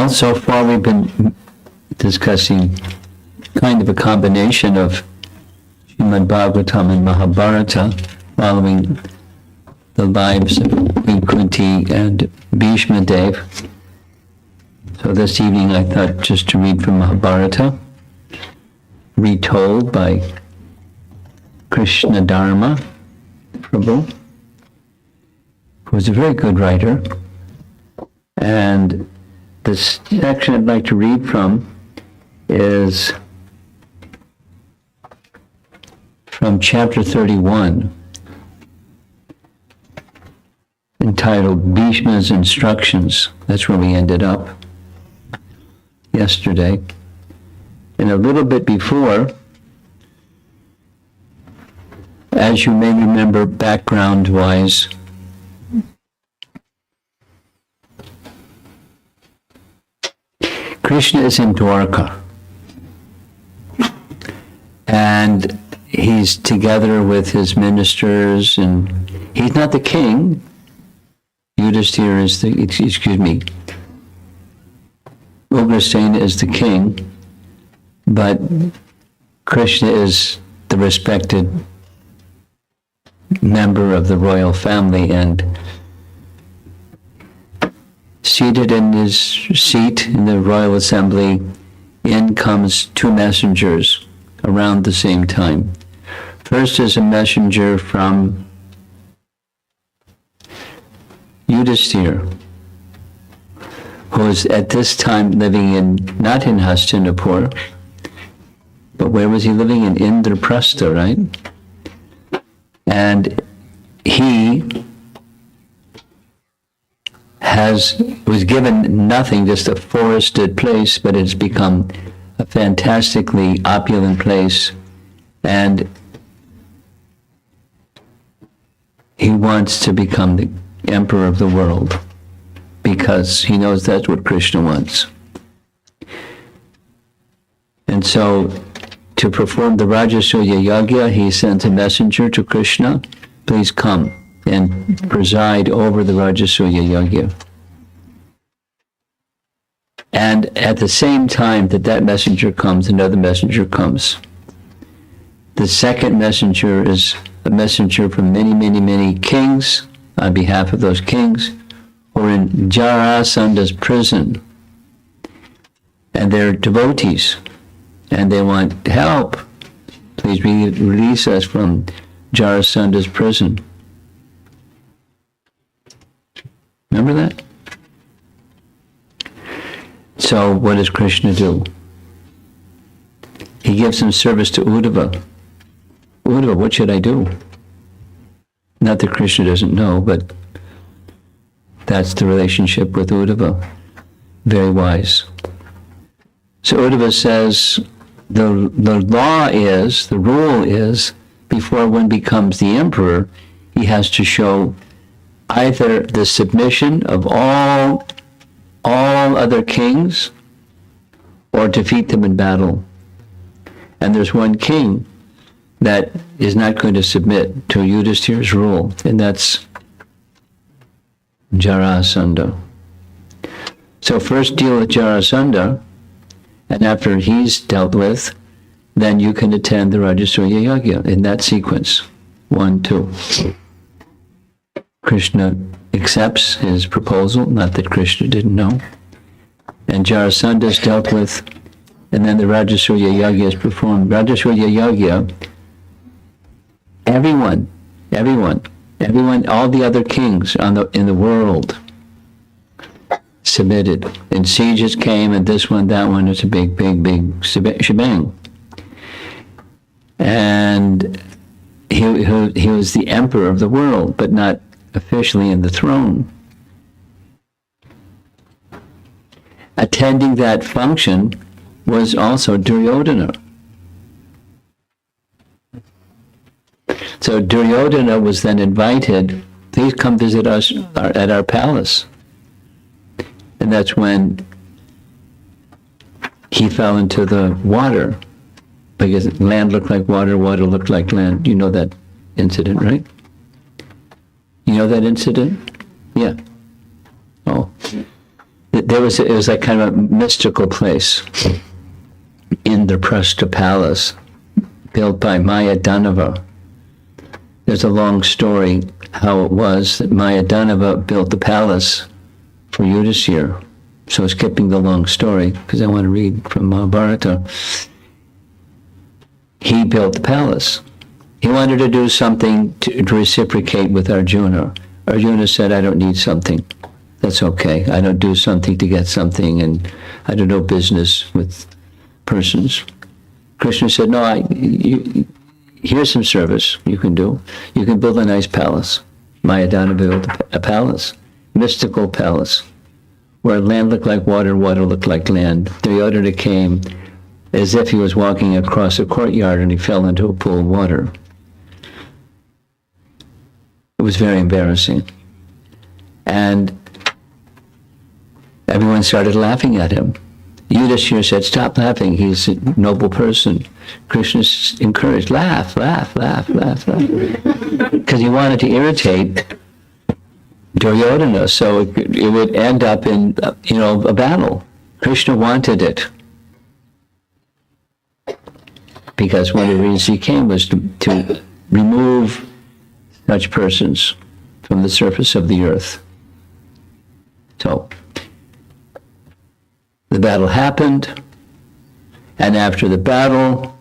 Well, so far we've been discussing kind of a combination of Srimad Bhagavatam and Mahabharata, following the lives of Queen Kunti and Bhismadeva. So this evening I thought just to read from Mahabharata, retold by Krishna Dharma Prabhu, who was a very good writer. And the section I'd like to read from is from chapter 31, entitled Bhishma's Instructions. That's where we ended up yesterday. And a little bit before, as you may remember background-wise, Krishna is in Dwarka, and he's together with his ministers, and he's not the king. Yudhishthira is the, Ugrasena is the king, but Krishna is the respected member of the royal family, and seated in his seat in the royal assembly, in comes two messengers around the same time. First is a messenger from Yudhishthira, who is at this time living not in Hastinapur, but where was he living? In Indraprastha, right? And he was given nothing, just a forested place, but it's become a fantastically opulent place, and he wants to become the emperor of the world because he knows that's what Krishna wants. And so to perform the Rajasuya Yagya, he sends a messenger to Krishna, please come and preside over the Rajasuya Yagya. And at the same time that messenger comes, another messenger comes. The second messenger is a messenger from many, many, many kings on behalf of those kings who are in Jarasanda's prison. And they're devotees, and they want help. Please release us from Jarasanda's prison. Remember that? So what does Krishna do? He gives some service to Uddhava. Uddhava, what should I do? Not that Krishna doesn't know, but that's the relationship with Uddhava. Very wise. So Uddhava says, the law is, the rule is, before one becomes the emperor, he has to show either the submission of all other kings, or defeat them in battle. And there's one king that is not going to submit to Yudhishthira's rule, and that's Jarasandha. So first deal with Jarasandha, and after he's dealt with, then you can attend the Rajasuya Yagya in that sequence. 1, 2. Krishna accepts his proposal, not that Krishna didn't know. And Jarasandha is dealt with, and then the Rajasuya Yagya is performed. Rajasuya Yagya, everyone, all the other kings in the world submitted. And sieges came, and this one, that one, it's a big shebang. And he was the emperor of the world, but not officially in the throne. Attending that function was also Duryodhana. So Duryodhana was then invited, please come visit us at our palace. And that's when he fell into the water, because land looked like water, water looked like land. You know that incident, right? You know that incident? Yeah. Oh. it was like kind of a mystical place. Indraprastha Palace, built by Mayadanava. There's a long story how it was that Mayadanava built the palace for Yudhisthira. So skipping the long story, because I want to read from Mahabharata. He built the palace. He wanted to do something to reciprocate with Arjuna. Arjuna said, I don't need something. That's okay. I don't do something to get something, and I do no business with persons. Krishna said, no, here's some service you can do. You can build a nice palace. Mayadana built a palace, mystical palace, where land looked like water, water looked like land. Duryodhana came as if he was walking across a courtyard and he fell into a pool of water. It was very embarrassing. And everyone started laughing at him. Yudhisthira said, stop laughing, he's a noble person. Krishna encouraged, laugh, laugh, laugh, laugh, laugh. Because he wanted to irritate Duryodhana, so it would end up in, a battle. Krishna wanted it. Because one of the reasons he came was to remove such persons from the surface of the earth. So, the battle happened, and after the battle,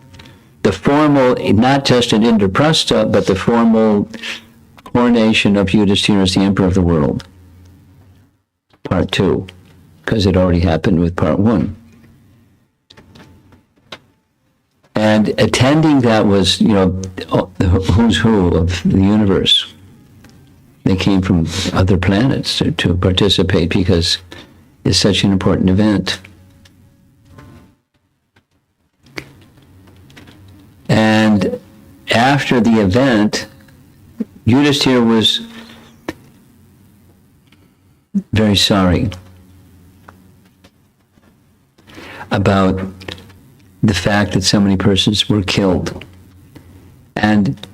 the formal, not just in Indraprastha, but the formal coronation of Yudhisthira as the emperor of the world. Part 2, because it already happened with part 1. And attending that was, the who's who of the universe. They came from other planets to participate because it's such an important event. And after the event, Yudhisthira was very sorry about the fact that so many persons were killed. And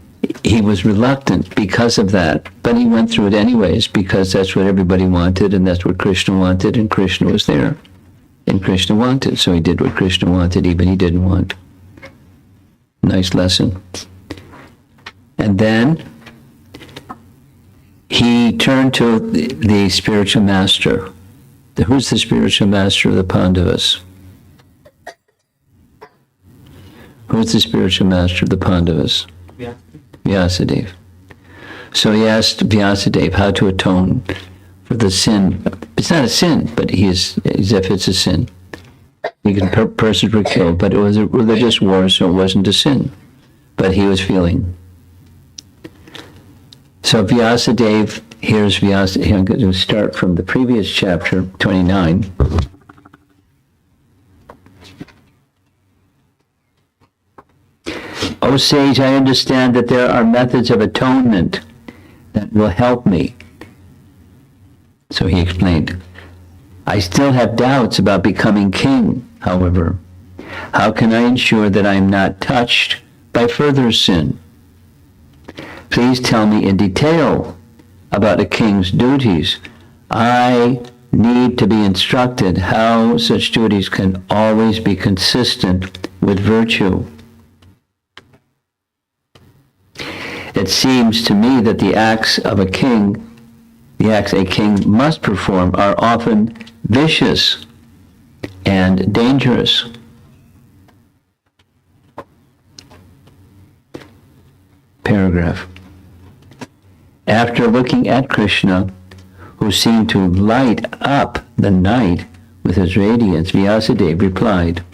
he was reluctant because of that, but he went through it anyways because that's what everybody wanted and that's what Krishna wanted, and Krishna was there. And Krishna wanted, so he did what Krishna wanted, even he didn't want. Nice lesson. And then he turned to the spiritual master. Who's the spiritual master of the Pandavas? Who's the spiritual master of the Pandavas? Vyasadeva. So he asked Vyasadeva how to atone for the sin. It's not a sin, but he is as if it's a sin. Persons were killed, but it was a religious war, so it wasn't a sin. But he was feeling. So Vyasadeva, here's Vyasadeva. I'm going to start from the previous chapter, 29. O sage, I understand that there are methods of atonement that will help me. So he explained, I still have doubts about becoming king, however. How can I ensure that I am not touched by further sin? Please tell me in detail about a king's duties. I need to be instructed how such duties can always be consistent with virtue. It seems to me that the acts a king must perform are often vicious and dangerous. Paragraph. After looking at Krishna, who seemed to light up the night with his radiance, Vyasadeva replied,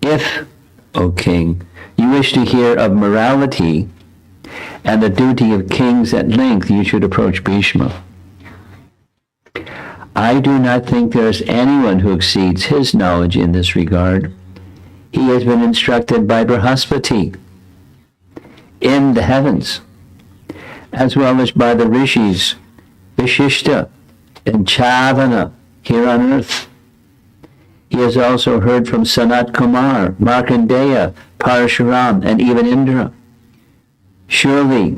If, O king, you wish to hear of morality and the duty of kings at length, you should approach Bhishma. I do not think there is anyone who exceeds his knowledge in this regard. He has been instructed by Brihaspati in the heavens, as well as by the rishis, Vishishta and Chavana here on earth. He has also heard from Sanat Kumar, Markandeya, Parashuram, and even Indra. Surely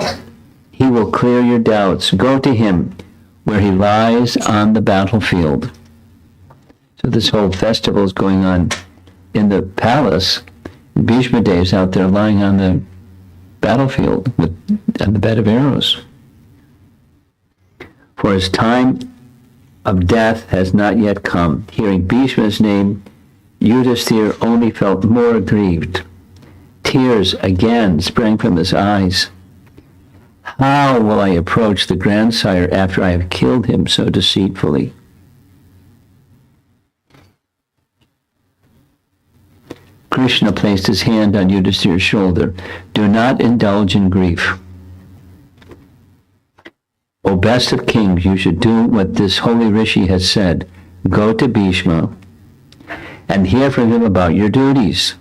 he will clear your doubts. Go to him where he lies on the battlefield. So this whole festival is going on in the palace. Bhismadeva is out there lying on the battlefield on the bed of arrows. For his time of death has not yet come. Hearing Bhishma's name, Yudhisthira only felt more aggrieved. Tears again sprang from his eyes. How will I approach the grandsire after I have killed him so deceitfully? Krishna placed his hand on Yudhisthira's shoulder. Do not indulge in grief. O best of kings, you should do what this holy rishi has said. Go to Bhishma and hear from him about your duties.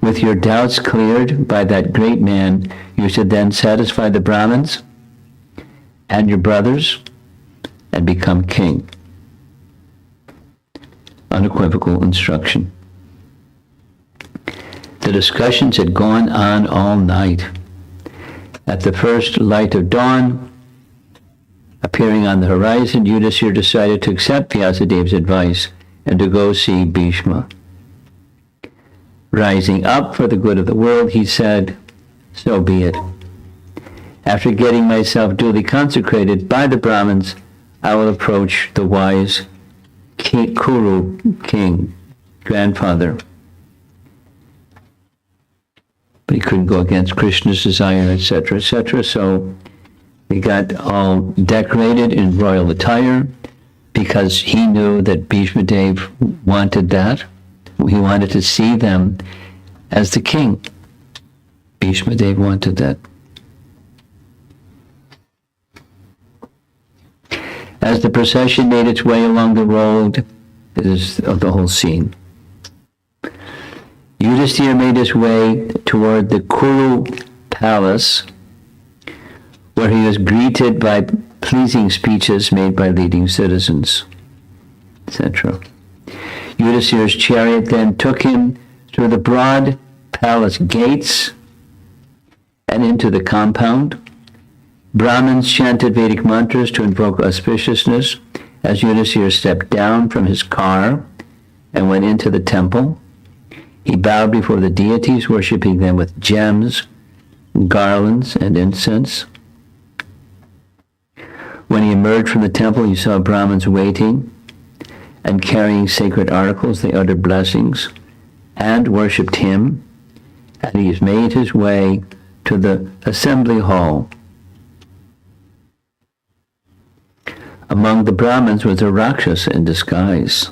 With your doubts cleared by that great man, you should then satisfy the Brahmins and your brothers and become king. Unequivocal instruction. The discussions had gone on all night. At the first light of dawn, appearing on the horizon, Yudhisthira decided to accept Vyasadev's advice and to go see Bhishma. Rising up for the good of the world, he said, so be it. After getting myself duly consecrated by the Brahmins, I will approach the wise Kuru king, grandfather. But he couldn't go against Krishna's desire, etc., etc. So he got all decorated in royal attire because he knew that Bhismadeva wanted that. He wanted to see them as the king. Bhismadeva wanted that. As the procession made its way along the road, it is of the whole scene. Yudhisthira made his way toward the Kuru palace, where he was greeted by pleasing speeches made by leading citizens, etc. Yudhisthira's chariot then took him through the broad palace gates and into the compound. Brahmins chanted Vedic mantras to invoke auspiciousness as Yudhisthira stepped down from his car and went into the temple. He bowed before the deities, worshipping them with gems, garlands, and incense. When he emerged from the temple, he saw Brahmins waiting and carrying sacred articles. They uttered blessings and worshipped him, and he made his way to the assembly hall. Among the Brahmins was a Rakshasa in disguise.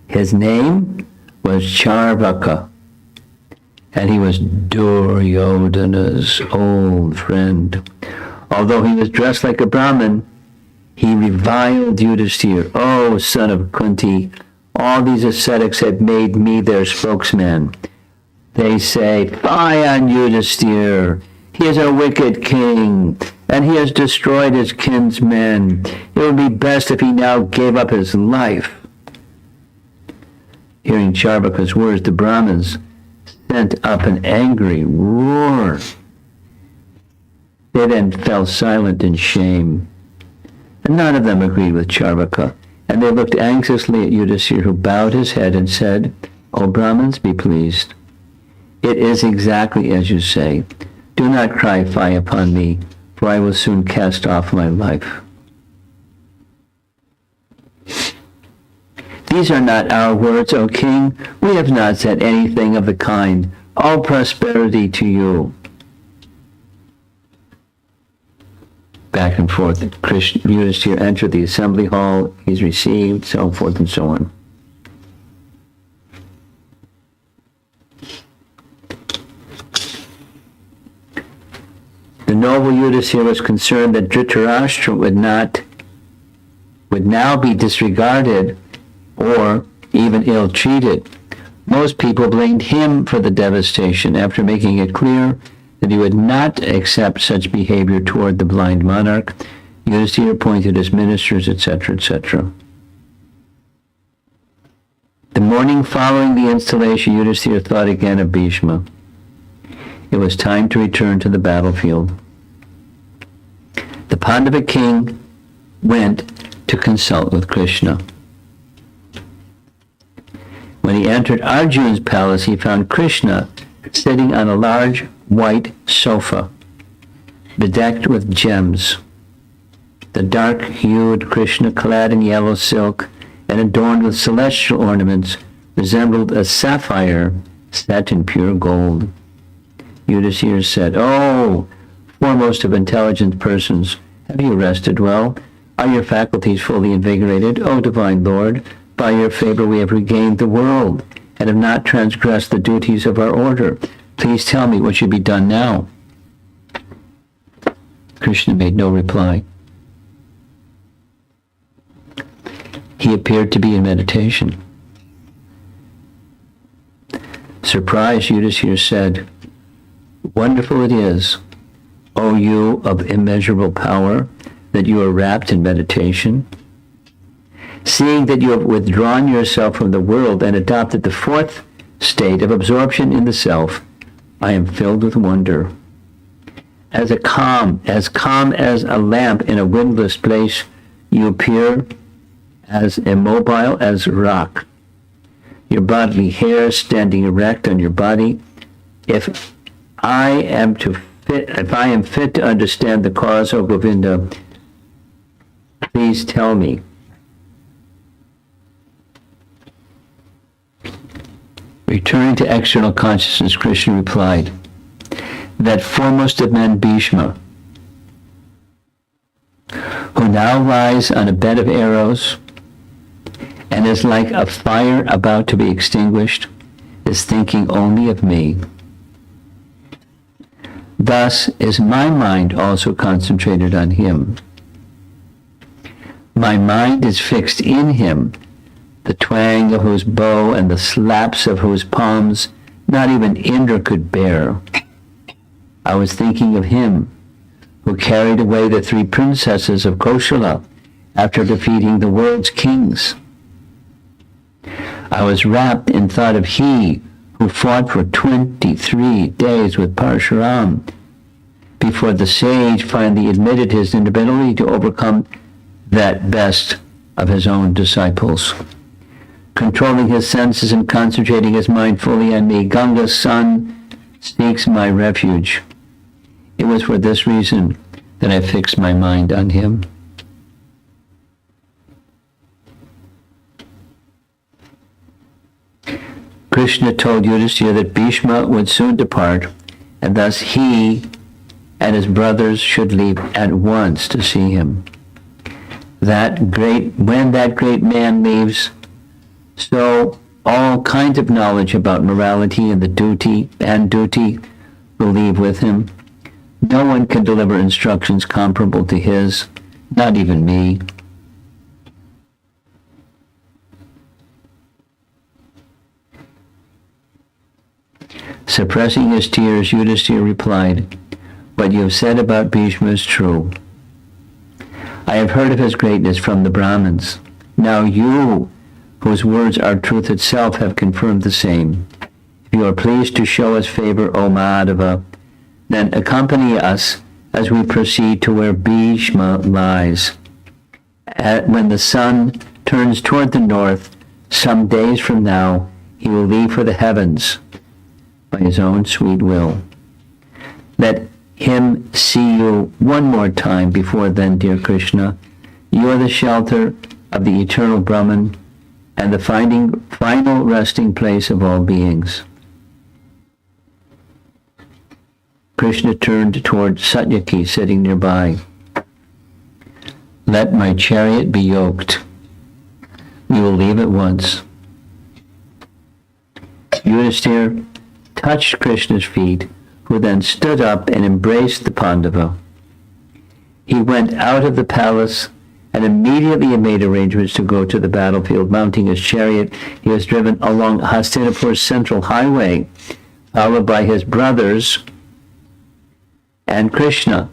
His name was Charvaka, and he was Duryodhana's old friend. Although he was dressed like a Brahmin, he reviled Yudhisthira. Oh, son of Kunti, all these ascetics have made me their spokesman. They say, fie on Yudhisthira. He is a wicked king, and he has destroyed his kinsmen. It would be best if he now gave up his life. Hearing Charvaka's words, the Brahmins sent up an angry roar. They then fell silent in shame. And none of them agreed with Charvaka, and they looked anxiously at Yudhisthira, who bowed his head and said, O Brahmins, be pleased. It is exactly as you say. Do not cry fie upon me, for I will soon cast off my life. These are not our words, O king. We have not said anything of the kind. All prosperity to you. Back and forth. Yudhisthira entered the assembly hall. He's received, so forth and so on. The noble Yudhisthira was concerned that Dhritarashtra would now be disregarded or even ill-treated. Most people blamed him for the devastation. After making it clear that he would not accept such behavior toward the blind monarch, Yudhisthira appointed his ministers, etc., etc. The morning following the installation, Yudhisthira thought again of Bhishma. It was time to return to the battlefield. The Pandava king went to consult with Krishna. When he entered Arjun's palace, he found Krishna sitting on a large white sofa, bedecked with gems. The dark-hued Krishna, clad in yellow silk and adorned with celestial ornaments, resembled a sapphire set in pure gold. Yudhisthira said, "Oh, foremost of intelligent persons, have you rested well? Are your faculties fully invigorated? O divine Lord, by your favor we have regained the world and have not transgressed the duties of our order. Please tell me what should be done now." Krishna made no reply. He appeared to be in meditation. Surprised, Yudhisthira said, "Wonderful it is, O you of immeasurable power, that you are wrapped in meditation. Seeing that you have withdrawn yourself from the world and adopted the fourth state of absorption in the self, I am filled with wonder. As calm as a lamp in a windless place, you appear as immobile as rock, your bodily hair standing erect on your body. If I am fit to understand the cause of Govinda, please tell me." Returning to external consciousness, Krishna replied, "That foremost of men, Bhishma, who now lies on a bed of arrows and is like a fire about to be extinguished, is thinking only of me. Thus is my mind also concentrated on him. My mind is fixed in him, the twang of whose bow and the slaps of whose palms not even Indra could bear. I was thinking of him who carried away the 3 princesses of Kosala after defeating the world's kings. I was wrapped in thought of he who fought for 23 days with Parshuram before the sage finally admitted his inability to overcome that best of his own disciples. Controlling his senses and concentrating his mind fully on me, Ganga's son seeks my refuge. It was for this reason that I fixed my mind on him." Krishna told Yudhisthira that Bhishma would soon depart, and thus he and his brothers should leave at once to see him. When that great man leaves, so all kinds of knowledge about morality and duty will leave with him. No one can deliver instructions comparable to his, not even me. Suppressing his tears, Yudhisthira replied, "What you have said about Bhishma is true. I have heard of his greatness from the Brahmins. Now you, whose words are truth itself, have confirmed the same. If you are pleased to show us favor, O Madhava, then accompany us as we proceed to where Bhishma lies. When the sun turns toward the north, some days from now, he will leave for the heavens by his own sweet will. Let him see you one more time before then, dear Krishna. You are the shelter of the eternal Brahman and the final resting place of all beings." Krishna turned toward Satyaki, sitting nearby. "Let my chariot be yoked. We will leave at once." Yudhisthira touched Krishna's feet, who then stood up and embraced the Pandava. He went out of the palace and immediately made arrangements to go to the battlefield. Mounting his chariot, he was driven along Hastinapur's central highway, followed by his brothers and Krishna,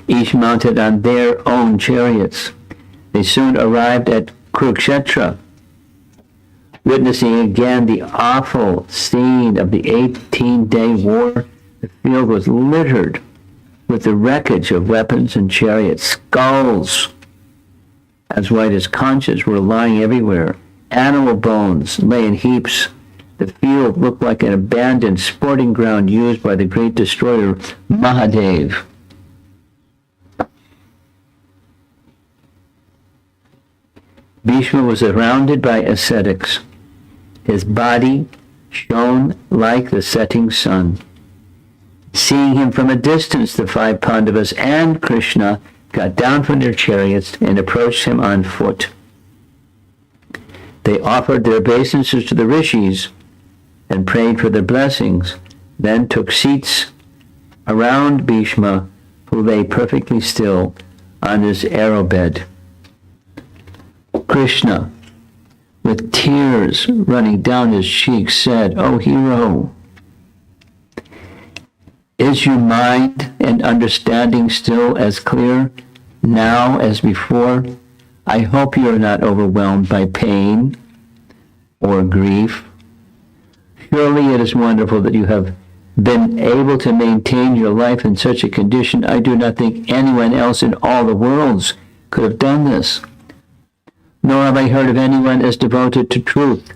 each mounted on their own chariots. They soon arrived at Kurukshetra, witnessing again the awful scene of the 18-day war. The field was littered with the wreckage of weapons and chariots. Skulls as white as conches were lying everywhere. Animal bones lay in heaps. The field looked like an abandoned sporting ground used by the great destroyer Mahadev. Bhishma was surrounded by ascetics. His body shone like the setting sun. Seeing him from a distance, the 5 Pandavas and Krishna got down from their chariots and approached him on foot. They offered their obeisances to the rishis and prayed for their blessings, then took seats around Bhishma, who lay perfectly still on his arrow bed. Krishna, with tears running down his cheeks, said, "O hero, is your mind and understanding still as clear now as before? I hope you are not overwhelmed by pain or grief. Surely it is wonderful that you have been able to maintain your life in such a condition. I do not think anyone else in all the worlds could have done this. Nor have I heard of anyone as devoted to truth,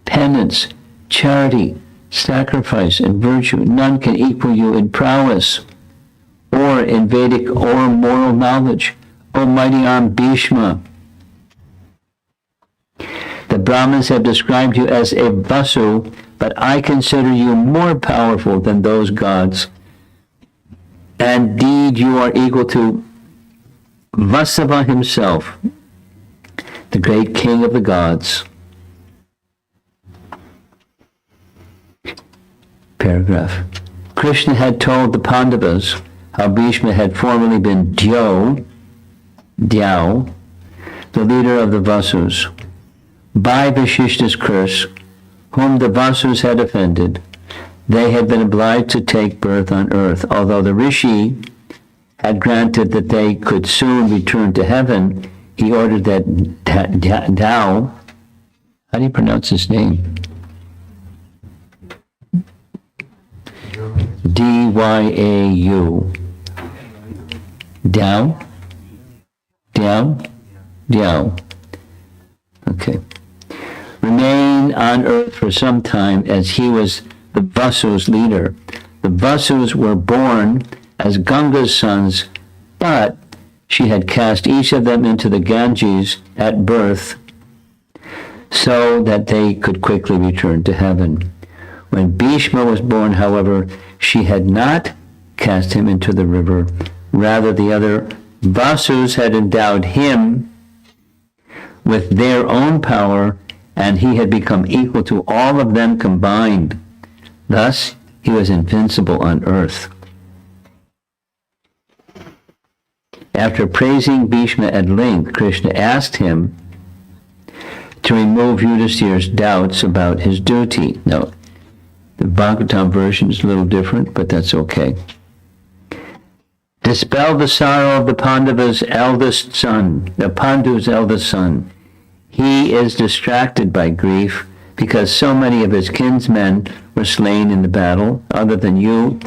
penance, charity, sacrifice, and virtue. None can equal you in prowess or in Vedic or moral knowledge, O mighty armed Bhishma. The Brahmins have described you as a Vasu, but I consider you more powerful than those gods. Indeed, you are equal to Vasava himself, the great king of the gods." Paragraph. Krishna had told the Pandavas how Bhishma had formerly been Dhyau, the leader of the Vasus. By Vashishta's curse, whom the Vasus had offended, they had been obliged to take birth on earth. Although the Rishi had granted that they could soon return to heaven, he ordered that Dhyau, how do you pronounce his name? D-Y-A-U. Dhyau. Okay. Remain on earth for some time, as he was the Vasu's leader. The Vasus were born as Ganga's sons, but she had cast each of them into the Ganges at birth so that they could quickly return to heaven. When Bhishma was born, however, she had not cast him into the river. Rather, the other Vasus had endowed him with their own power, and he had become equal to all of them combined. Thus, he was invincible on earth. After praising Bhishma at length, Krishna asked him to remove Yudhishthira's doubts about his duty. Now, the Bhagavatam version is a little different, but that's okay. Dispel the sorrow of the Pandu's eldest son. He is distracted by grief because so many of his kinsmen were slain in the battle. Other than you,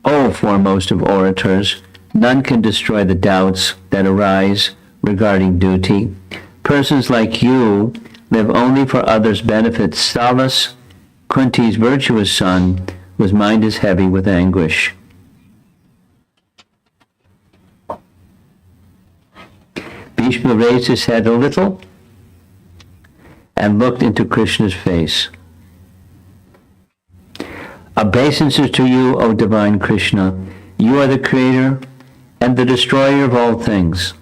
O foremost of orators, none can destroy the doubts that arise regarding duty. Persons like you live only for others' benefit. Salus, Kunti's virtuous son, whose mind is heavy with anguish. Bhishma raised his head a little and looked into Krishna's face. Obeisances to you, O divine Krishna. You are the creator and the destroyer of all things.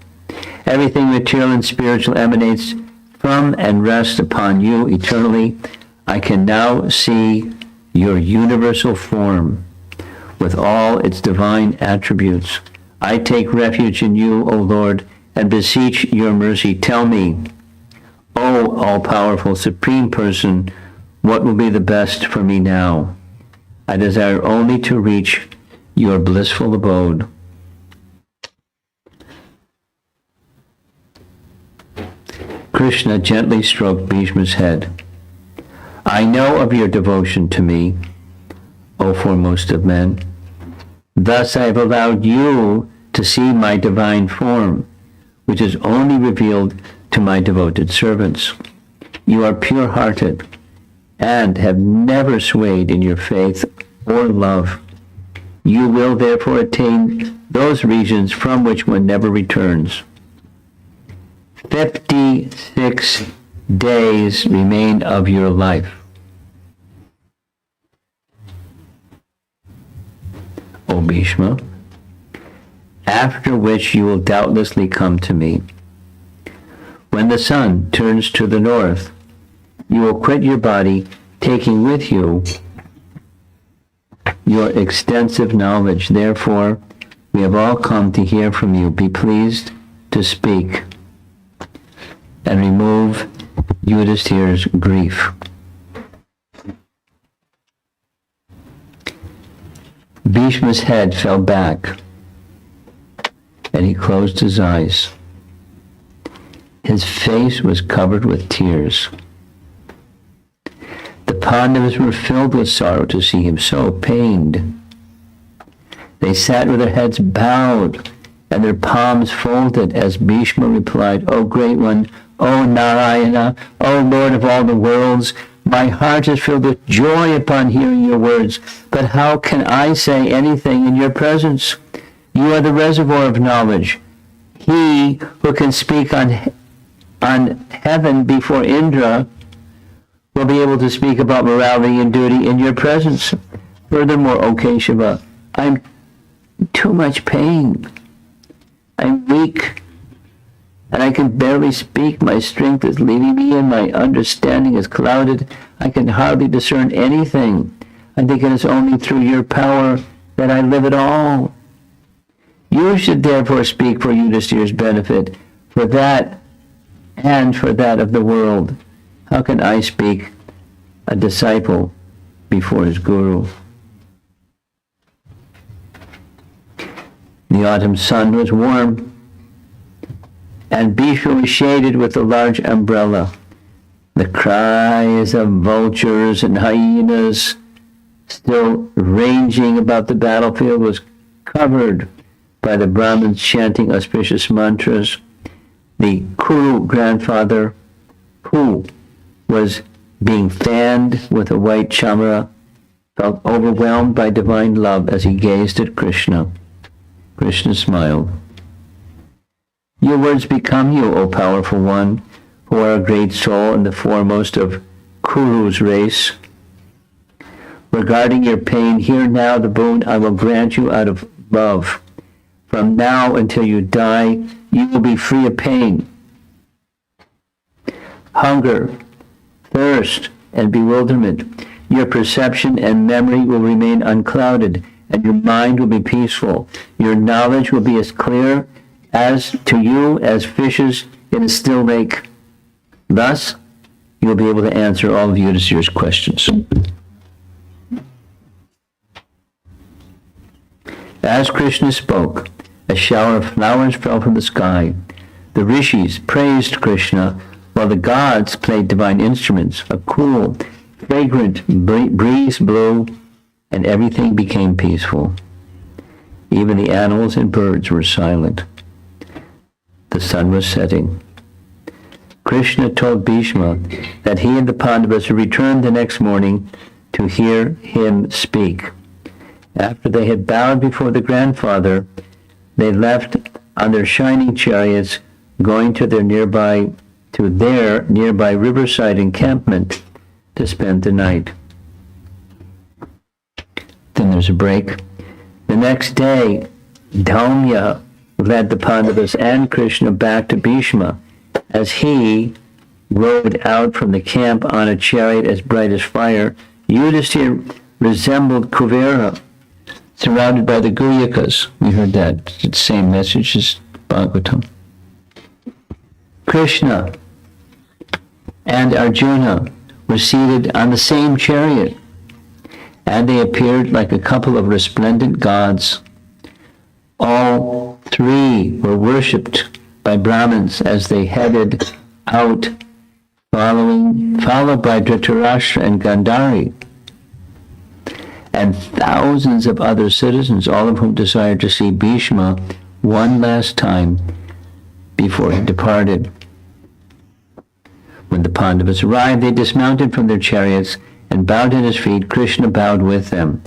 Everything material and spiritual emanates from and rests upon you eternally. I can now see your universal form with all its divine attributes. I take refuge in you, O Lord, and beseech your mercy. Tell me, O all-powerful Supreme Person, what will be the best for me now? I desire only to reach your blissful abode. Krishna gently stroked Bhishma's head. I know of your devotion to me, O foremost of men. Thus I have allowed you to see my divine form, which is only revealed to my devoted servants. You are pure-hearted and have never swayed in your faith or love. You will therefore attain those regions from which one never returns. 56 days remain of your life. O Bhishma, after which you will doubtlessly come to me. When the sun turns to the north, you will quit your body, taking with you your extensive knowledge. Therefore, we have all come to hear from you. Be pleased to speak and remove Yudhishthira's grief. Bhishma's head fell back, and he closed his eyes. His face was covered with tears. The Pandavas were filled with sorrow to see him so pained. They sat with their heads bowed and their palms folded as Bhishma replied, O Great One, O Narayana, O Lord of all the worlds, my heart is filled with joy upon hearing your words, but how can I say anything in your presence? You are the reservoir of knowledge. He who can speak on heaven before Indra will be able to speak about morality and duty in your presence. Furthermore, O Keshava, I'm too much pain. I'm weak, and I can barely speak. My strength is leaving me, and my understanding is clouded. I can hardly discern anything. I think it is only through your power that I live at all. You should therefore speak for Yudhishthira's benefit, for that and for that of the world. How can I speak, a disciple, before his guru? The autumn sun was warm, and Bhishma was shaded with a large umbrella. The cries of vultures and hyenas still ranging about the battlefield was covered by the Brahmins chanting auspicious mantras. The Kuru grandfather, who was being fanned with a white chamara, felt overwhelmed by divine love as he gazed at Krishna. Krishna smiled. Your words become you, O powerful one, who are a great soul and the foremost of Kuru's race. Regarding your pain, hear now the boon I will grant you out of love. From now until you die, you will be free of pain. Hunger, thirst, and bewilderment. Your perception and memory will remain unclouded, and your mind will be peaceful. Your knowledge will be as clear as to you as fishes in a still lake. Thus, you will be able to answer all of Yudhishthira's questions. As Krishna spoke, a shower of flowers fell from the sky. The rishis praised Krishna, while the gods played divine instruments. A cool, fragrant breeze blew, and everything became peaceful. Even the animals and birds were silent. The sun was setting. Krishna told Bhishma that he and the Pandavas would return the next morning to hear him speak. After they had bowed before the grandfather, they left on their shining chariots, going to their nearby riverside encampment to spend the night. Then there's a break. The next day, Dhaumya led the Pandavas and Krishna back to Bhishma as he rode out from the camp on a chariot as bright as fire. Yudhishthira resembled Kuvera, surrounded by the Guyakas. We heard that. It's the same message as Bhagavatam. Krishna and Arjuna were seated on the same chariot, and they appeared like a couple of resplendent gods. All three were worshipped by Brahmins as they headed out, followed by Dhritarashtra and Gandhari. and thousands of other citizens, all of whom desired to see Bhishma one last time before he departed. When the Pandavas arrived, they dismounted from their chariots and bowed at his feet. Krishna bowed with them.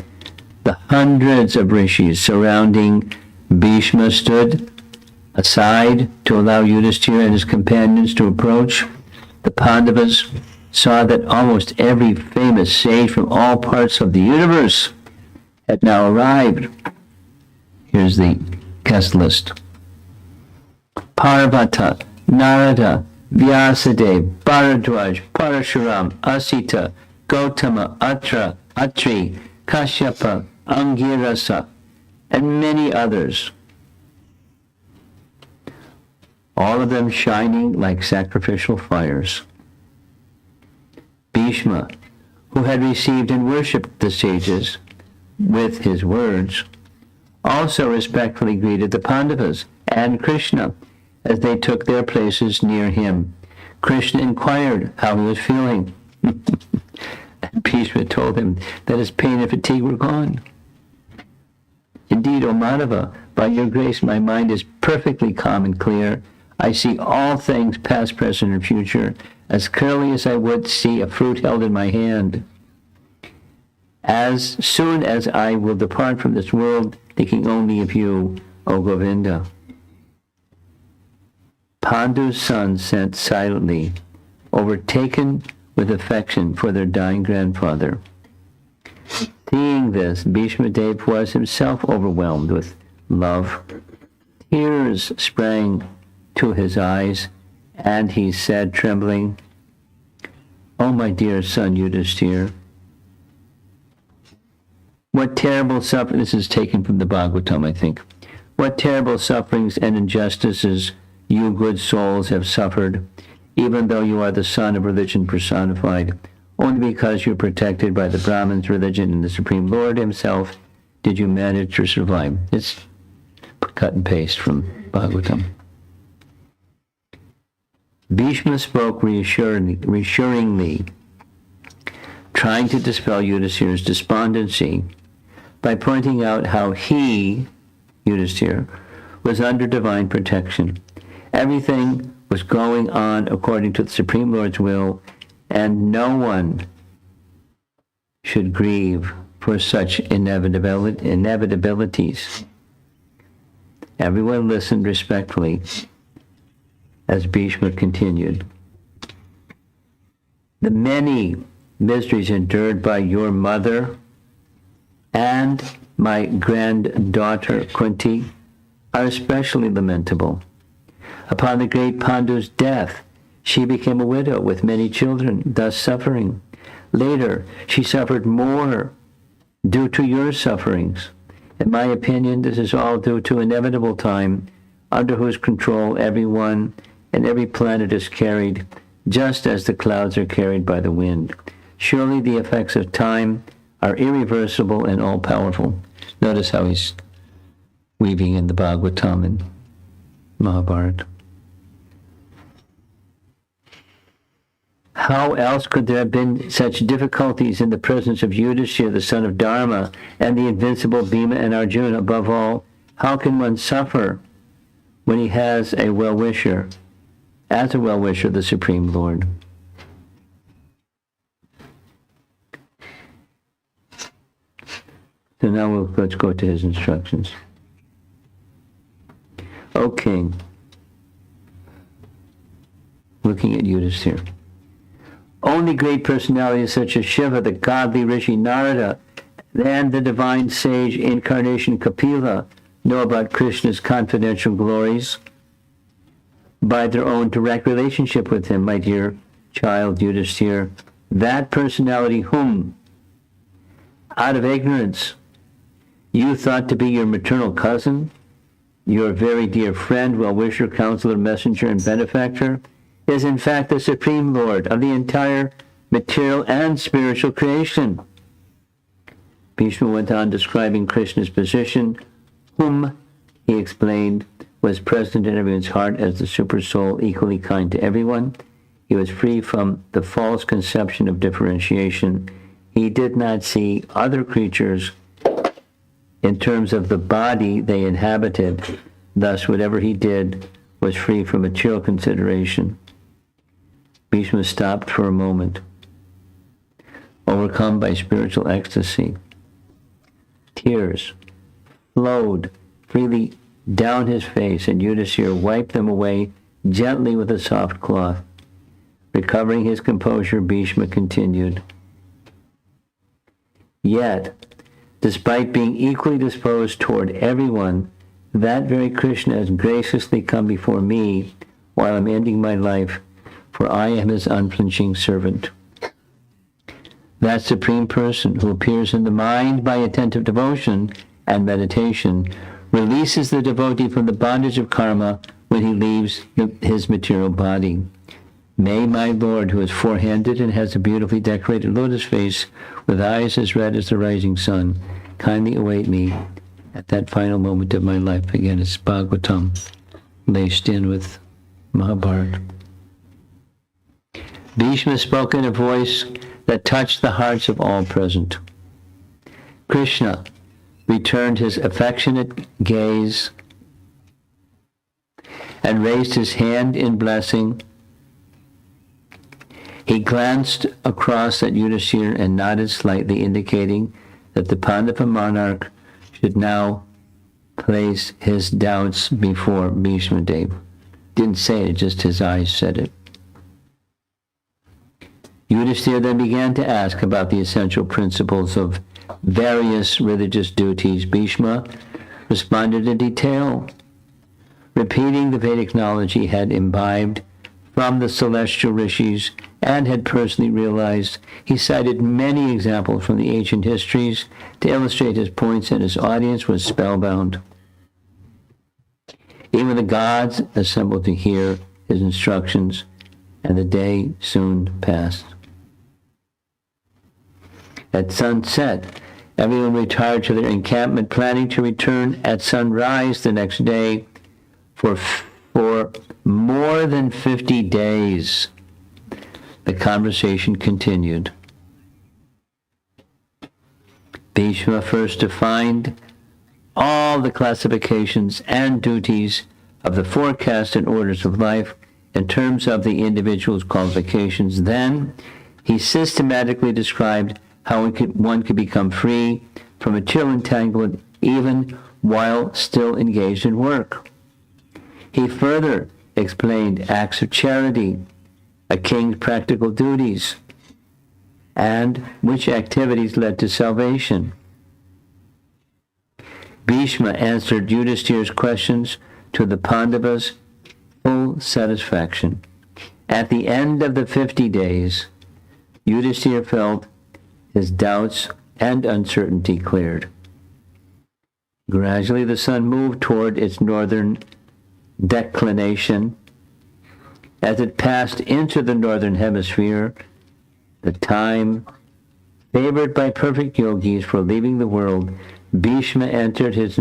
The hundreds of rishis surrounding Bhishma stood aside to allow Yudhishthira and his companions to approach. The Pandavas saw that almost every famous sage from all parts of the universe had now arrived. Here's the guest list. Parvata, Narada, Vyasadeva, Bharadwaj, Parashuram, Asita, Gautama, Atri, Kashyapa, Angirasa, and many others. All of them shining like sacrificial fires. Bhishma, who had received and worshipped the sages with his words, also respectfully greeted the Pandavas and Krishna as they took their places near him. Krishna inquired how he was feeling. And Bhishma told him that his pain and fatigue were gone. Indeed, O Madhava, by your grace my mind is perfectly calm and clear. I see all things, past, present, and future, as clearly as I would see a fruit held in my hand. As soon as I will depart from this world, thinking only of you, O Govinda. Pandu's sons sat silently, overtaken with affection for their dying grandfather. Seeing this, Bhishma Dev was himself overwhelmed with love. Tears sprang to his eyes, and he said, trembling, "Oh, my dear son Yudhishthira, what terrible suffering," this is taken from the Bhagavatam, I think, "what terrible sufferings and injustices you good souls have suffered, even though you are the son of religion personified. Only because you're protected by the Brahmin's religion and the Supreme Lord himself did you manage to survive." It's cut and paste from Bhagavatam. Bhishma spoke reassuringly, trying to dispel Yudhishthira's despondency by pointing out how he, Yudhishthira, was under divine protection. Everything was going on according to the Supreme Lord's will, and no one should grieve for such inevitabilities. Everyone listened respectfully as Bhishma continued. The many miseries endured by your mother and my granddaughter Kunti are especially lamentable. Upon the great Pandu's death, she became a widow with many children, thus suffering. Later, she suffered more due to your sufferings. In my opinion, this is all due to inevitable time, under whose control everyone and every planet is carried, just as the clouds are carried by the wind. Surely the effects of time are irreversible and all-powerful. Notice how he's weaving in the Bhagavatam and Mahabharata. How else could there have been such difficulties in the presence of Yudhishthira, the son of Dharma, and the invincible Bhima and Arjuna? Above all, how can one suffer when he has a well-wisher, as a well-wisher, the Supreme Lord? So now let's go to his instructions. O King, looking at Yudhishthira, only great personalities such as Shiva, the godly Rishi Narada, and the divine sage incarnation Kapila know about Krishna's confidential glories by their own direct relationship with him, my dear child Yudhishthira. That personality whom, out of ignorance, you thought to be your maternal cousin, your very dear friend, well-wisher, counselor, messenger, and benefactor, is in fact the Supreme Lord of the entire material and spiritual creation. Bhishma went on describing Krishna's position, whom, he explained, was present in everyone's heart as the super soul, equally kind to everyone. He was free from the false conception of differentiation. He did not see other creatures in terms of the body they inhabited. Thus, whatever he did was free from material consideration. Bhishma stopped for a moment, overcome by spiritual ecstasy. Tears flowed freely down his face, and Yudhisthira wiped them away gently with a soft cloth. Recovering his composure, Bhishma continued, "Yet, despite being equally disposed toward everyone, that very Krishna has graciously come before me while I'm ending my life, for I am his unflinching servant." That Supreme Person who appears in the mind by attentive devotion and meditation releases the devotee from the bondage of karma when he leaves his material body. May my Lord, who is four-handed and has a beautifully decorated lotus face with eyes as red as the rising sun, kindly await me at that final moment of my life. Again, it's Bhagavatam, laced in with Mahabharata. Bhishma spoke in a voice that touched the hearts of all present. Krishna returned his affectionate gaze and raised his hand in blessing. He glanced across at Yudhisthira and nodded slightly, indicating that the Pandava monarch should now place his doubts before Bhishma Dev. Didn't say it, just his eyes said it. Yudhisthira then began to ask about the essential principles of various religious duties. Bhishma responded in detail, repeating the Vedic knowledge he had imbibed from the celestial rishis and had personally realized. He cited many examples from the ancient histories to illustrate his points, and his audience was spellbound. Even the gods assembled to hear his instructions, and the day soon passed. At sunset, everyone retired to their encampment, planning to return at sunrise the next day. For more than 50 days, the conversation continued. Bhishma first defined all the classifications and duties of the four castes and orders of life in terms of the individual's qualifications. Then he systematically described how one could become free from material entanglement even while still engaged in work. He further explained acts of charity, a king's practical duties, and which activities led to salvation. Bhishma answered Yudhisthira's questions to the Pandavas' full satisfaction. At the end of the 50 days, Yudhisthira felt his doubts and uncertainty cleared. Gradually, the sun moved toward its northern declination. As it passed into the northern hemisphere, the time favored by perfect yogis for leaving the world, Bhishma ended his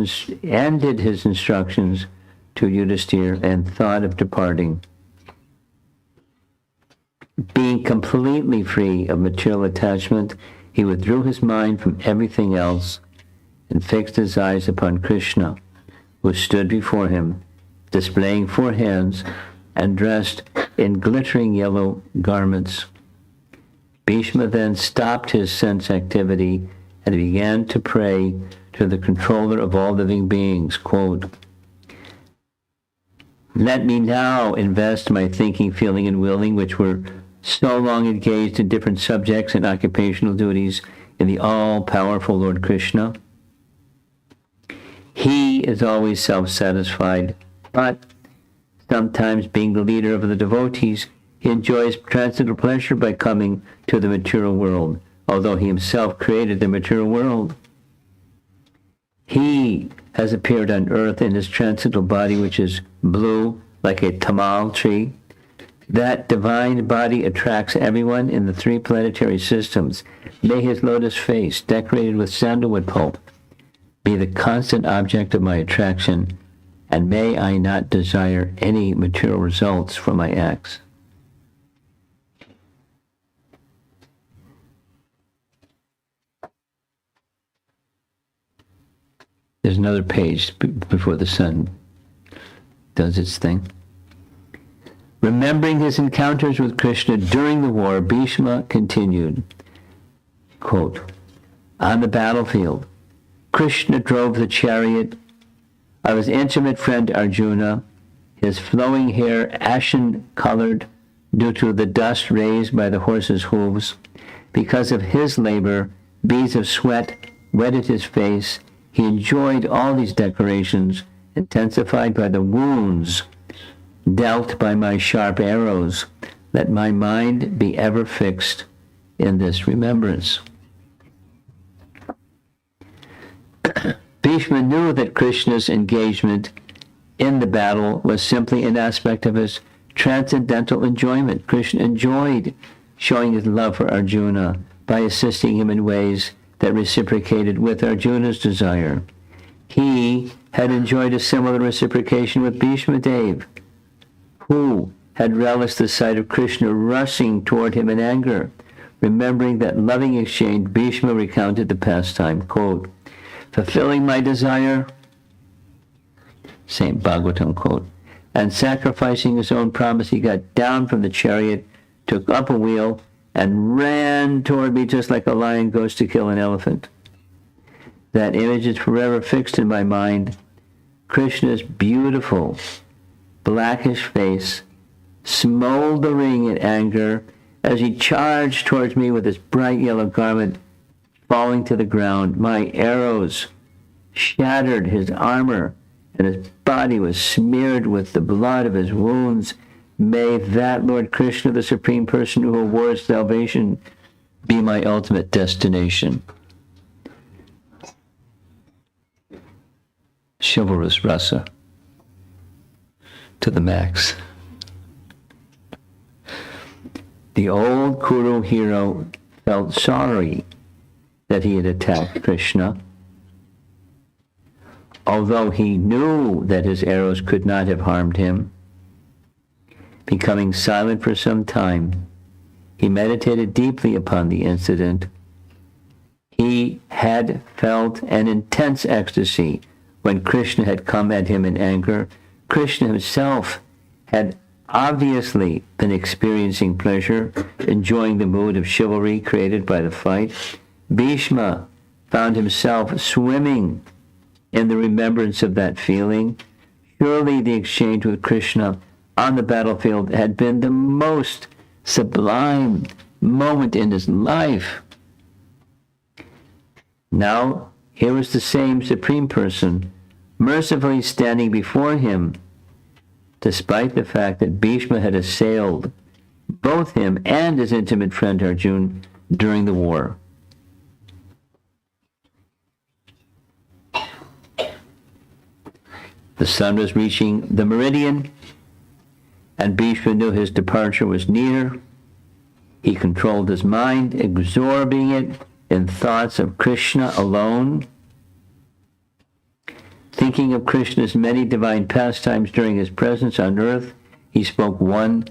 instructions to Yudhisthira and thought of departing. Being completely free of material attachment, he withdrew his mind from everything else and fixed his eyes upon Krishna, who stood before him, displaying four hands and dressed in glittering yellow garments. Bhishma then stopped his sense activity and began to pray to the controller of all living beings. Quote, "Let me now invest my thinking, feeling, and willing, which were so long engaged in different subjects and occupational duties, in the all-powerful Lord Krishna. He is always self-satisfied, but sometimes, being the leader of the devotees, he enjoys transcendental pleasure by coming to the material world, although he himself created the material world. He has appeared on earth in his transcendental body, which is blue like a tamal tree. That divine body attracts everyone in the three planetary systems. May his lotus face, decorated with sandalwood pulp, be the constant object of my attraction, and may I not desire any material results from my acts." There's another page before the sun does its thing. Remembering his encounters with Krishna during the war, Bhishma continued, quote, on the battlefield, Krishna drove the chariot of his intimate friend Arjuna, his flowing hair ashen-colored due to the dust raised by the horse's hooves. Because of his labor, beads of sweat wetted his face. He enjoyed all these decorations, intensified by the wounds dealt by my sharp arrows. Let my mind be ever fixed in this remembrance. Bhishma knew that Krishna's engagement in the battle was simply an aspect of his transcendental enjoyment. Krishna enjoyed showing his love for Arjuna by assisting him in ways that reciprocated with Arjuna's desire. He had enjoyed a similar reciprocation with Bhishma Dev, who had relished the sight of Krishna rushing toward him in anger. Remembering that loving exchange, Bhishma recounted the pastime, quote, fulfilling my desire, St. Bhagavatam quote, and sacrificing his own promise, he got down from the chariot, took up a wheel, and ran toward me just like a lion goes to kill an elephant. That image is forever fixed in my mind. Krishna's beautiful, blackish face smoldering in anger as he charged towards me with his bright yellow garment falling to the ground. My arrows shattered his armor, and his body was smeared with the blood of his wounds. May that Lord Krishna, the Supreme Person who awards salvation, be my ultimate destination. Chivalrous rasa to the max. The old Kuru hero felt sorry that he had attacked Krishna, although he knew that his arrows could not have harmed him. Becoming silent for some time, he meditated deeply upon the incident. He had felt an intense ecstasy when Krishna had come at him in anger. Krishna himself had obviously been experiencing pleasure, enjoying the mood of chivalry created by the fight. Bhishma found himself swimming in the remembrance of that feeling. Surely the exchange with Krishna on the battlefield had been the most sublime moment in his life. Now, here was the same Supreme Person mercifully standing before him, despite the fact that Bhishma had assailed both him and his intimate friend Arjuna during the war. The sun was reaching the meridian, and Bhishma knew his departure was near. He controlled his mind, absorbing it in thoughts of Krishna alone. Thinking of Krishna's many divine pastimes during his presence on earth, he spoke one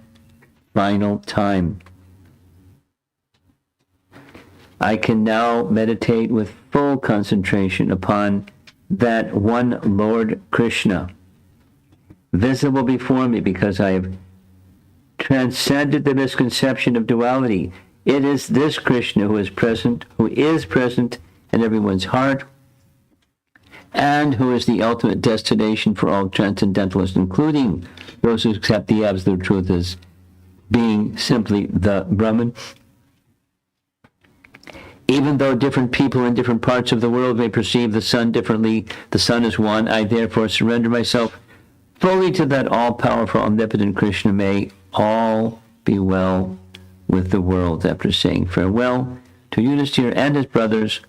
final time. I can now meditate with full concentration upon that one Lord Krishna, visible before me because I have transcended the misconception of duality. It is this Krishna who is present in everyone's heart, and who is the ultimate destination for all transcendentalists, including those who accept the absolute truth as being simply the Brahman. Even though different people in different parts of the world may perceive the sun differently, the sun is one. I therefore surrender myself fully to that all-powerful, omnipotent Krishna. May all be well with the world. After saying farewell to Yudhishthira and his brothers,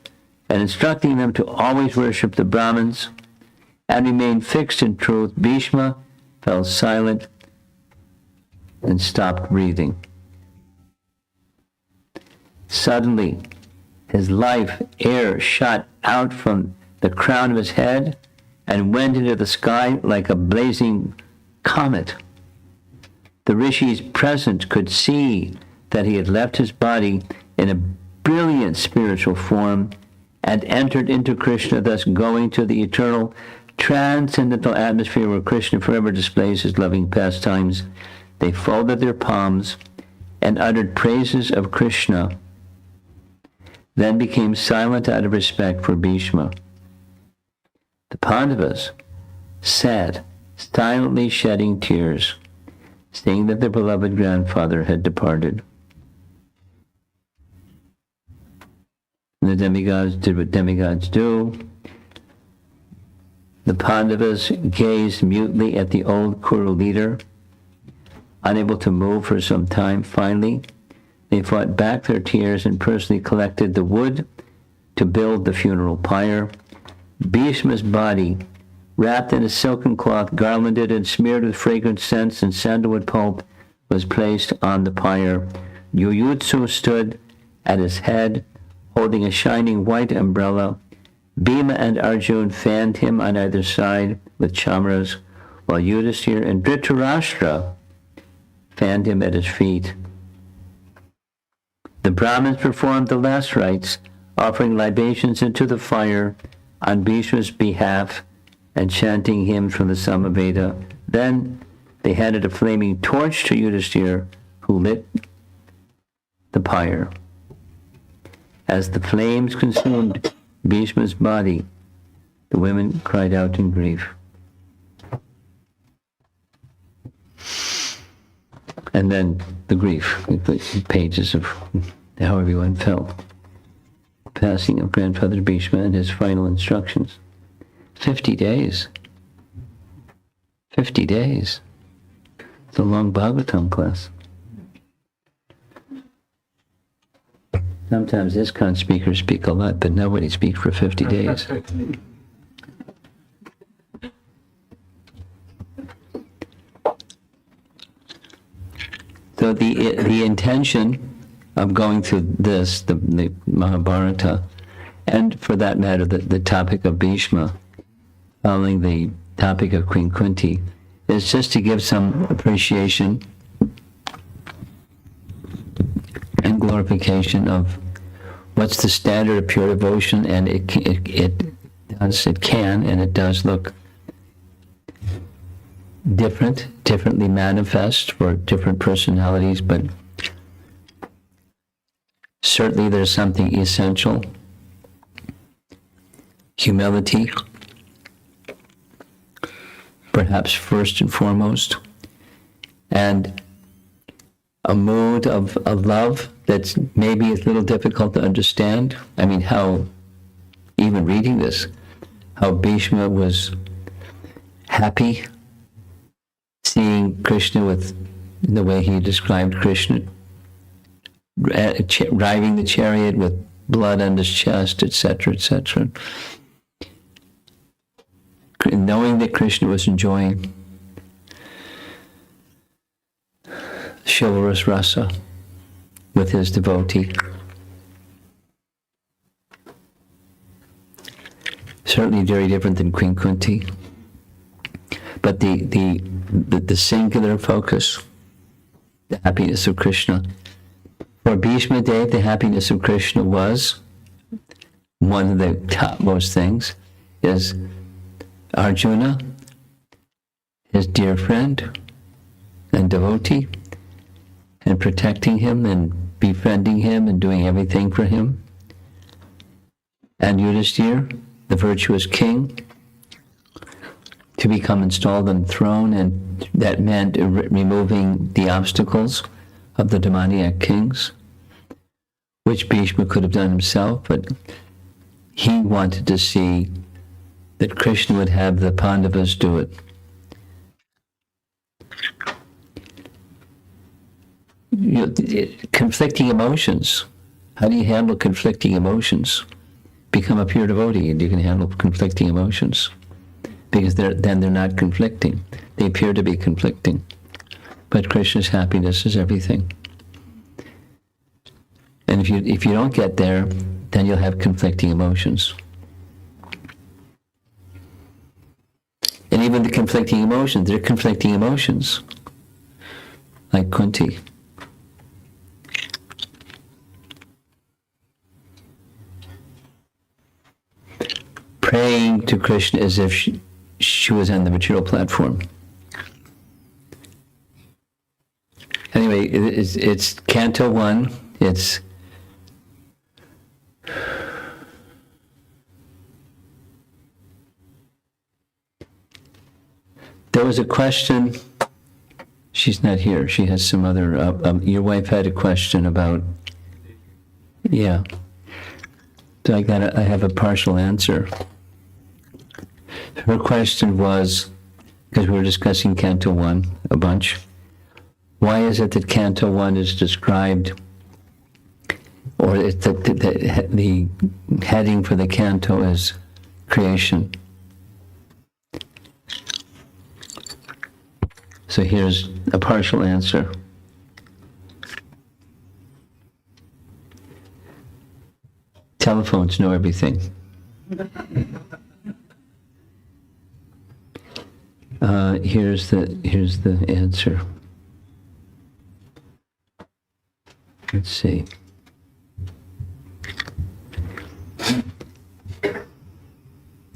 and instructing them to always worship the Brahmins and remain fixed in truth, Bhishma fell silent and stopped breathing. Suddenly, his life air shot out from the crown of his head and went into the sky like a blazing comet. The rishis present could see that he had left his body in a brilliant spiritual form, and entered into Krishna, thus going to the eternal transcendental atmosphere where Krishna forever displays his loving pastimes. They folded their palms and uttered praises of Krishna, then became silent out of respect for Bhishma. The Pandavas sat silently shedding tears, seeing that their beloved grandfather had departed. And the demigods did what demigods do. The Pandavas gazed mutely at the old Kuru leader, unable to move for some time. Finally, they fought back their tears and personally collected the wood to build the funeral pyre. Bhishma's body, wrapped in a silken cloth, garlanded and smeared with fragrant scents and sandalwood pulp, was placed on the pyre. Yuyutsu stood at his head, holding a shining white umbrella. Bhima and Arjun fanned him on either side with chamras, while Yudhisthira and Dhritarashtra fanned him at his feet. The Brahmins performed the last rites, offering libations into the fire on Bhishma's behalf and chanting hymns from the Samaveda. Then they handed a flaming torch to Yudhisthira, who lit the pyre. As the flames consumed Bhishma's body, the women cried out in grief. And then the grief, the pages of how everyone felt. Passing of grandfather Bhishma and his final instructions. 50 days. 50 days. It's a long Bhagavatam class. Sometimes ISKCON speakers speak a lot, but nobody speaks for 50 days. So the intention of going through this, the Mahabharata, and for that matter, the topic of Bhishma, following the topic of Queen Kunti, is just to give some appreciation and glorification of what's the standard of pure devotion, and it can and it does look differently manifest for different personalities, but certainly there's something essential. Humility, perhaps first and foremost, and a mood of love that's maybe a little difficult to understand. I mean, how, even reading this, how Bhishma was happy seeing Krishna with the way he described Krishna, driving the chariot with blood on his chest, etc., etc. Knowing that Krishna was enjoying chivalrous rasa with his devotee. Certainly very different than Queen Kunti. But the singular focus, the happiness of Krishna. For Bhishma Dev, the happiness of Krishna was one of the topmost things, is Arjuna, his dear friend and devotee, and protecting him and befriending him and doing everything for him. And Yudhisthira, the virtuous king, to become installed on the throne, and that meant removing the obstacles of the demoniac kings, which Bhishma could have done himself, but he wanted to see that Krishna would have the Pandavas do it. Conflicting emotions. How do you handle conflicting emotions? Become a pure devotee and you can handle conflicting emotions, because then they're not conflicting. They appear to be conflicting. But Krishna's happiness is everything. And if you don't get there, then you'll have conflicting emotions. And even the conflicting emotions, they're conflicting emotions. Like Kunti. praying to Krishna as if she was on the material platform. Anyway, it's Canto 1. It's there was a question. She's not here. She has some other. Your wife had a question about. Yeah. So I have a partial answer. Her question was, because we were discussing Canto 1 a bunch, why is it that Canto 1 is described, or the heading for the canto is creation? So here's a partial answer. Telephones know everything. Here's the answer. Let's see.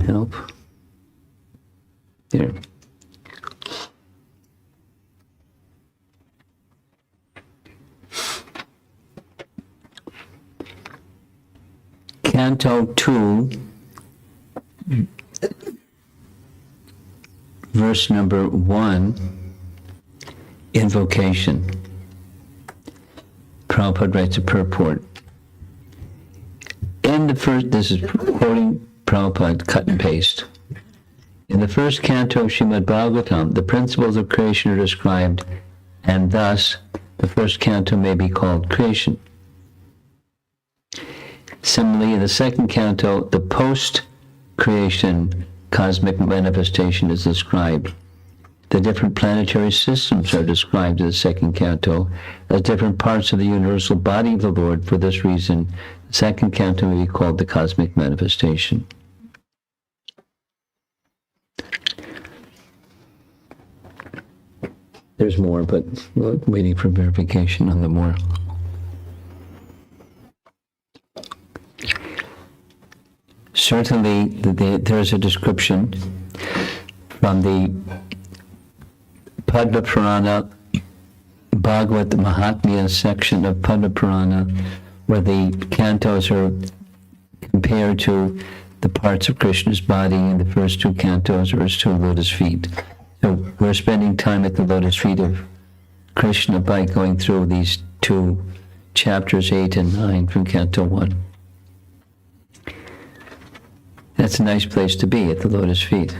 Help. Here. Canto 2, verse number 1, invocation. Prabhupada writes a purport. In the first, this is quoting Prabhupada, cut and paste. In the first canto of Srimad Bhagavatam, the principles of creation are described, and thus the first canto may be called creation. Similarly, in the second canto, the post-creation cosmic manifestation is described. The different planetary systems are described in the second canto as different parts of the universal body of the Lord. For this reason, the second canto may be called the cosmic manifestation. There's more, but we're waiting for verification on the more. Certainly, there's a description from the Padma Purana, Bhagavad Mahatmya section of Padma Purana, where the cantos are compared to the parts of Krishna's body, and the first two cantos are his two lotus feet. So we're spending time at the lotus feet of Krishna by going through these two chapters 8 and 9 from Canto 1. That's a nice place to be, at the lotus feet.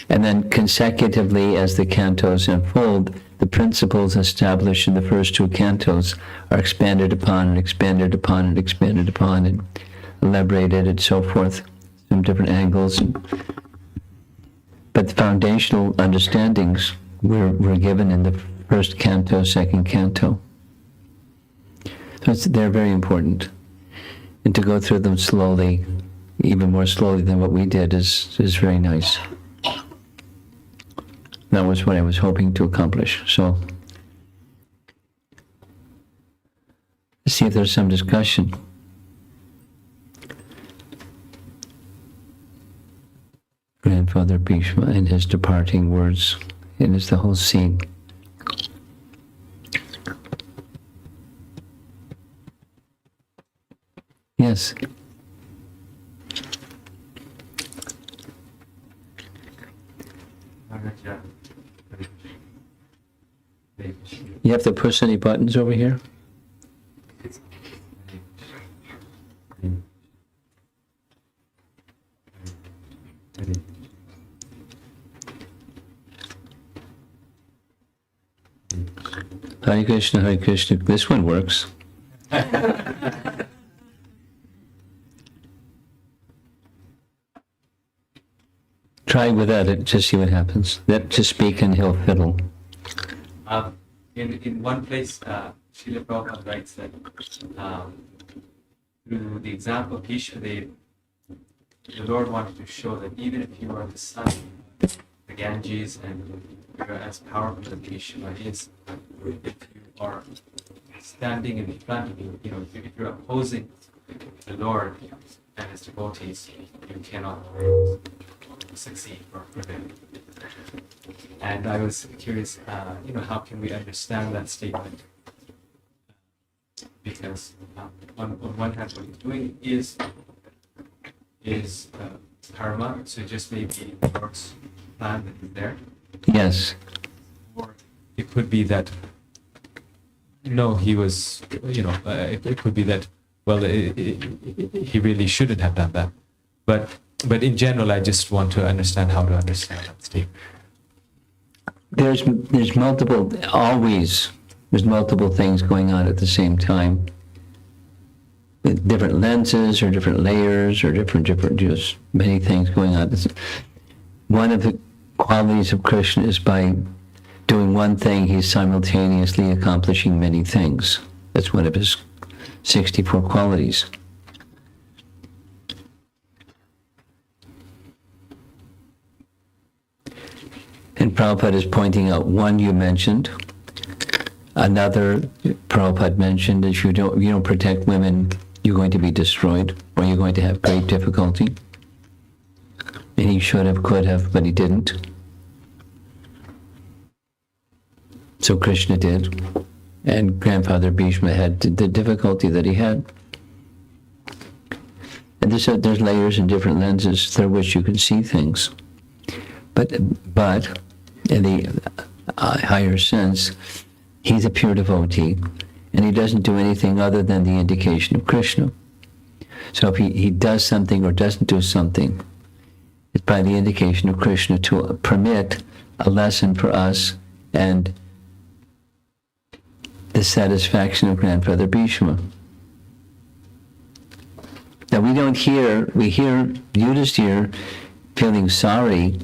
And then consecutively, as the cantos unfold, the principles established in the first two cantos are expanded upon and expanded upon and expanded upon and elaborated and so forth from different angles. But the foundational understandings were given in the first canto, second canto. So they're very important. And to go through them slowly, even more slowly than what we did, is very nice. That was what I was hoping to accomplish. So, let's see if there's some discussion. Grandfather Bhishma and his departing words, and it's the whole scene. Yes. You have to push any buttons over here? Hare Krishna, Hare Krishna. This one works. Try without it, just see what happens. Just speak and he'll fiddle. In one place, Srila Prabhupada writes that through the example of Bhismadeva, the Lord wanted to show that even if you are the son, the Ganges, and you're as powerful as Bhishma is, if you are standing in front of you, if you're opposing the Lord, and his devotees, you cannot succeed or prevail. And I was curious, how can we understand that statement? Because on one hand, what he's doing is karma, so just maybe the Lord's plan that is there. Yes. Or it could be that, no, he was, it could be that, well, he really shouldn't have done that. But in general, I just want to understand how to understand that statement. There's multiple things going on at the same time, with different lenses or different layers or different just many things going on. One of the qualities of Krishna is by doing one thing, he's simultaneously accomplishing many things. That's one of his 64 qualities. And Prabhupada is pointing out one you mentioned. Another Prabhupada mentioned is you don't protect women, you're going to be destroyed, or you're going to have great difficulty. And he should have, could have, but he didn't. So Krishna did. And Grandfather Bhishma had the difficulty that he had. And there's layers and different lenses through which you can see things. But in the higher sense, he's a pure devotee, and he doesn't do anything other than the indication of Krishna. So if he does something or doesn't do something, it's by the indication of Krishna to permit a lesson for us and the satisfaction of Grandfather Bhishma. Now we hear Yudhisthira feeling sorry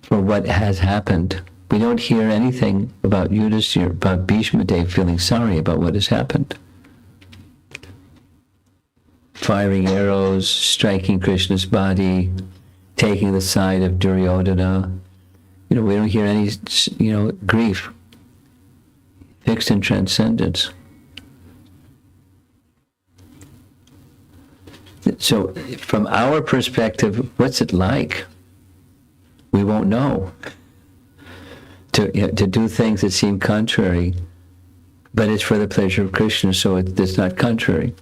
for what has happened. We don't hear anything about Yudhisthira, about Bhishma Dev feeling sorry about what has happened. Firing arrows, striking Krishna's body, taking the side of Duryodhana. We don't hear any, grief. Fixed in transcendence. So from our perspective, what's it like? We won't know. To do things that seem contrary, but it's for the pleasure of Krishna, so it's not contrary.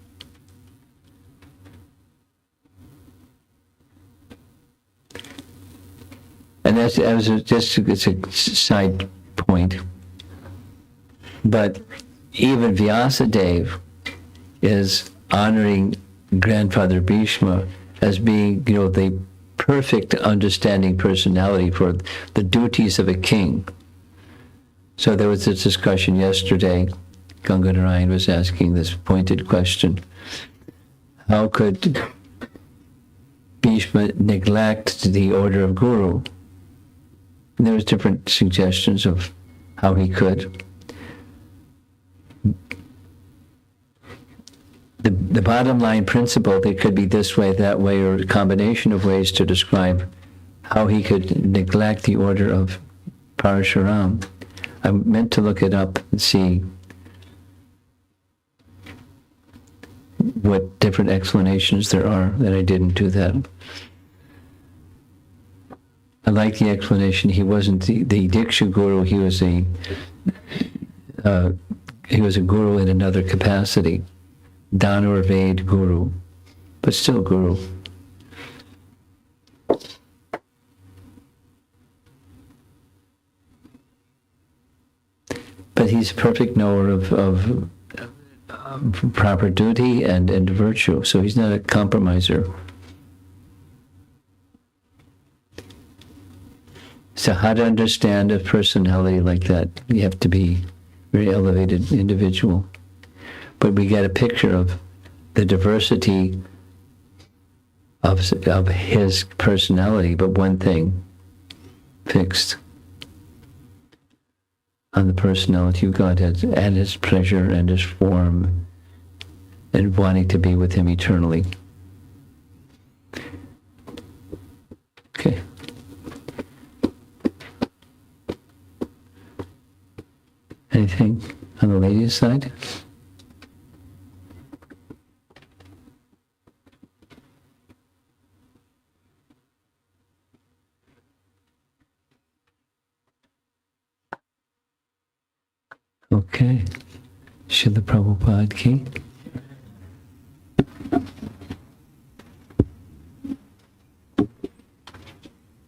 And it's a side point. But even Vyasadeva is honoring Grandfather Bhishma as being, the perfect understanding personality for the duties of a king. So there was this discussion yesterday. Gangadharayan was asking this pointed question. How could Bhishma neglect the order of Guru? And there was different suggestions of how he could. The bottom line principle, that could be this way, that way, or a combination of ways to describe how he could neglect the order of Parashuram. I meant to look it up and see what different explanations there are, that I didn't do that. I like the explanation. He wasn't the Diksha Guru, he was a guru in another capacity. Dhanur Ved Guru, but still Guru. But he's a perfect knower of proper duty and virtue, so he's not a compromiser. So how to understand a personality like that? You have to be a very elevated individual. But we get a picture of the diversity of his personality, but one thing fixed on the personality of God, and his pleasure and his form and wanting to be with him eternally. Okay. Anything on the ladies' side? Okay. Srila Prabhupada ki